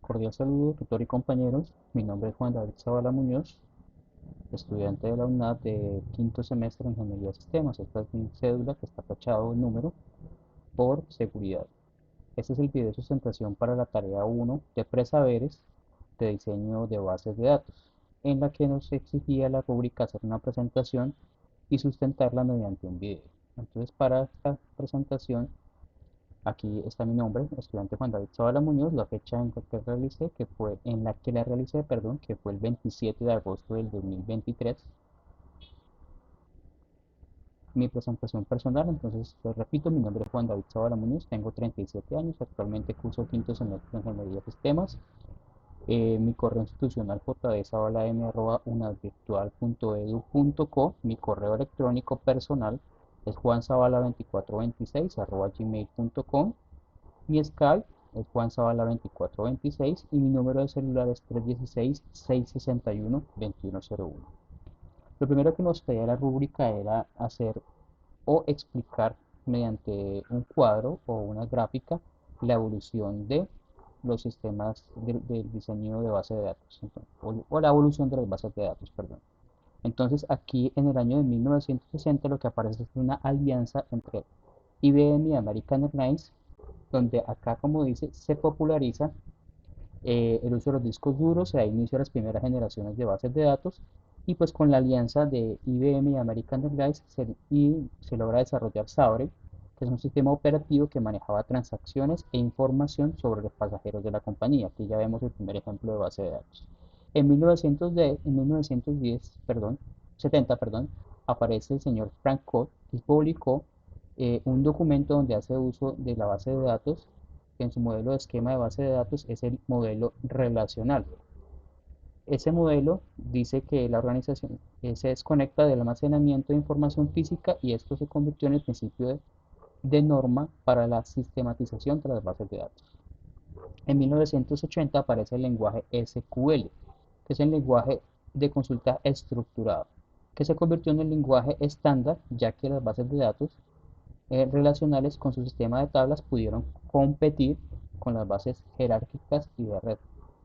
Cordial saludo, tutor y compañeros. Mi nombre es Juan David Zavala Muñoz, estudiante de la UNAD de quinto semestre de Ingeniería de Sistemas. Esta es mi cédula que está tachado el número por seguridad. Este es el video de sustentación para la tarea 1 de presaberes de diseño de bases de datos, en la que nos exigía la rúbrica hacer una presentación y sustentarla mediante un video. Entonces, para esta presentación aquí está mi nombre, estudiante Juan David Zavala Muñoz, la fecha en la que la realicé, perdón, que fue el 27 de agosto del 2023. Mi presentación personal, entonces les repito, mi nombre es Juan David Zavala Muñoz, tengo 37 años, actualmente curso quinto semestre de Ingeniería de Sistemas. Mi correo institucional jdzavala.unadvirtual.edu.co. Mi correo electrónico personal es juanzavala2426@gmail.com. Mi Skype es juanzavala2426 y mi número de celular es 316-661-2101. Lo primero que nos pedía la rúbrica era hacer o explicar mediante un cuadro o una gráfica la evolución de los sistemas del diseño de base de datos, o la evolución de las bases de datos, perdón. Entonces aquí en el año de 1960 lo que aparece es una alianza entre IBM y American Airlines, donde acá, como dice, se populariza el uso de los discos duros, se da inicio a las primeras generaciones de bases de datos, y pues con la alianza de IBM y American Airlines se logra desarrollar Sabre, que es un sistema operativo que manejaba transacciones e información sobre los pasajeros de la compañía. Aquí ya vemos el primer ejemplo de base de datos. En 1910, perdón, 70, perdón, aparece el señor Frank Cott y publicó un documento donde hace uso de la base de datos. En su modelo de esquema de base de datos es el modelo relacional. Ese modelo dice que la organización se desconecta del almacenamiento de información física, y esto se convirtió en el principio de norma para la sistematización de las bases de datos. En 1980 aparece el lenguaje SQL, que es el lenguaje de consulta estructurado, que se convirtió en el lenguaje estándar, ya que las bases de datos relacionales con su sistema de tablas pudieron competir con las bases jerárquicas y de red.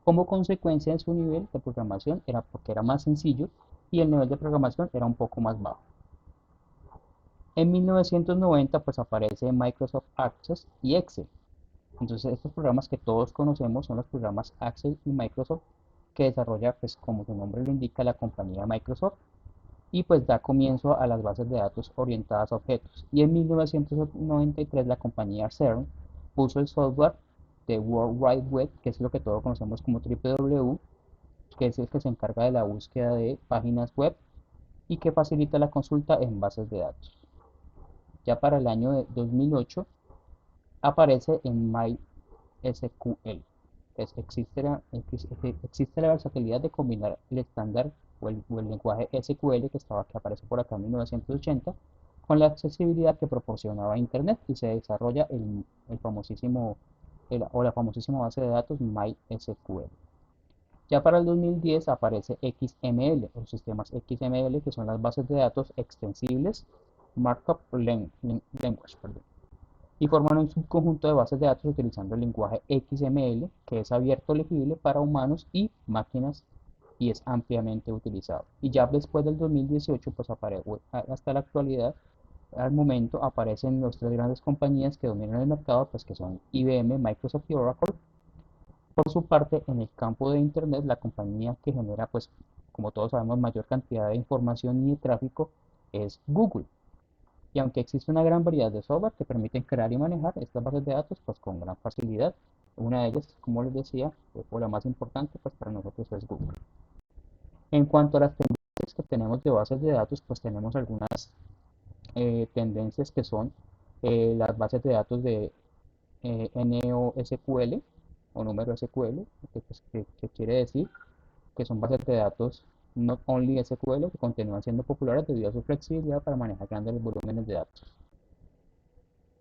Como consecuencia de su nivel de programación era porque era más sencillo y el nivel de programación era un poco más bajo. En 1990 pues aparece Microsoft Access y Excel. Entonces estos programas que todos conocemos son los programas Access y Microsoft, que desarrolla, pues como su nombre lo indica, la compañía Microsoft, y pues da comienzo a las bases de datos orientadas a objetos. Y en 1993 la compañía CERN puso el software de World Wide Web, que es lo que todos conocemos como www, que es el que se encarga de la búsqueda de páginas web y que facilita la consulta en bases de datos. Ya para el año de 2008 aparece en MySQL. Existe la versatilidad de combinar el estándar o el lenguaje SQL que aparece por acá en 1980 con la accesibilidad que proporcionaba Internet, y se desarrolla el famosísimo o la famosísima base de datos MySQL. Ya para el 2010 aparece XML o sistemas XML, que son las bases de datos extensibles Markup Language, perdón, y forman un subconjunto de bases de datos utilizando el lenguaje XML, que es abierto, legible para humanos y máquinas, y es ampliamente utilizado. Y ya después del 2018, pues hasta la actualidad, al momento aparecen las tres grandes compañías que dominan el mercado, pues que son IBM, Microsoft y Oracle. Por su parte, en el campo de Internet, la compañía que genera, pues como todos sabemos, mayor cantidad de información y de tráfico es Google. Y aunque existe una gran variedad de software que permiten crear y manejar estas bases de datos pues con gran facilidad, una de ellas, como les decía, o la más importante pues para nosotros es Google. En cuanto a las tendencias que tenemos de bases de datos, pues tenemos algunas tendencias que son las bases de datos de NoSQL o número SQL, que quiere decir que son bases de datos Not Only SQL, que continúan siendo populares debido a su flexibilidad para manejar grandes volúmenes de datos.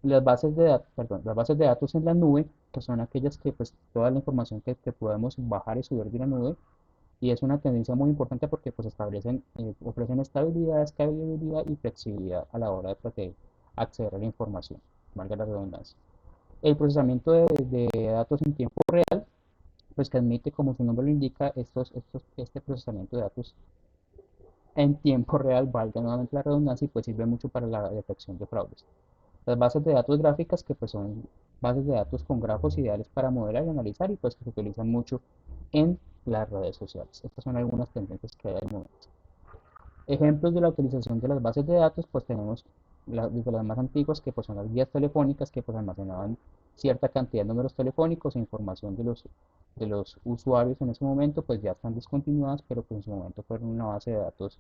Las bases de datos en la nube, que son aquellas que pues toda la información que podemos bajar y subir de la nube, y es una tendencia muy importante porque pues ofrecen estabilidad, escalabilidad y flexibilidad a la hora de poder acceder a la información, valga la redundancia. El procesamiento de datos en tiempo real, pues que admite, como su nombre lo indica, este procesamiento de datos en tiempo real, valga nuevamente la redundancia, y pues sirve mucho para la detección de fraudes. Las bases de datos gráficas, que pues son bases de datos con grafos ideales para modelar y analizar y pues que se utilizan mucho en las redes sociales. Estas son algunas tendencias que hay al momento. Ejemplos de la utilización de las bases de datos, pues tenemos desde las más antiguas, que pues son las guías telefónicas, que pues almacenaban cierta cantidad de números telefónicos e información de los usuarios en ese momento, pues ya están descontinuadas, pero pues en su momento fueron una base de datos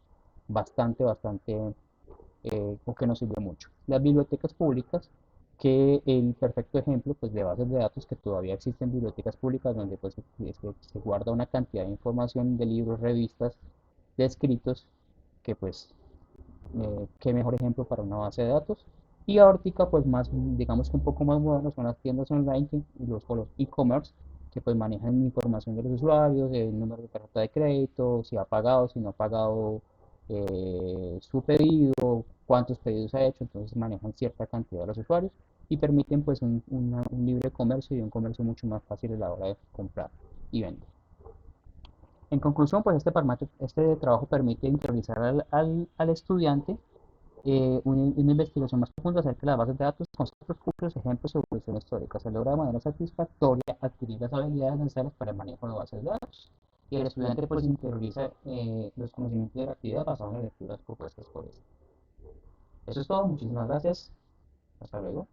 bastante o que nos sirve mucho. Las bibliotecas públicas, que el perfecto ejemplo pues, de bases de datos que todavía existen bibliotecas públicas donde pues, se guarda una cantidad de información de libros, revistas, de escritos, que pues qué mejor ejemplo para una base de datos. Y ahorita pues más, digamos que un poco más modernos son las tiendas online o los e-commerce que pues manejan información de los usuarios, el número de tarjeta de crédito, si ha pagado, si no ha pagado su pedido, cuántos pedidos ha hecho, entonces manejan cierta cantidad de los usuarios y permiten pues un libre comercio y un comercio mucho más fácil a la hora de comprar y vender. En conclusión, pues este trabajo permite interiorizar al estudiante una investigación más profunda acerca de las bases de datos, conceptos, ciclos, ejemplos y evolución histórica. Se logra de manera satisfactoria adquirir las habilidades necesarias para el manejo de bases de datos. Y el estudiante pues interioriza los conocimientos de la actividad basados en lecturas propuestas por él. Eso es todo, muchísimas gracias. Hasta luego.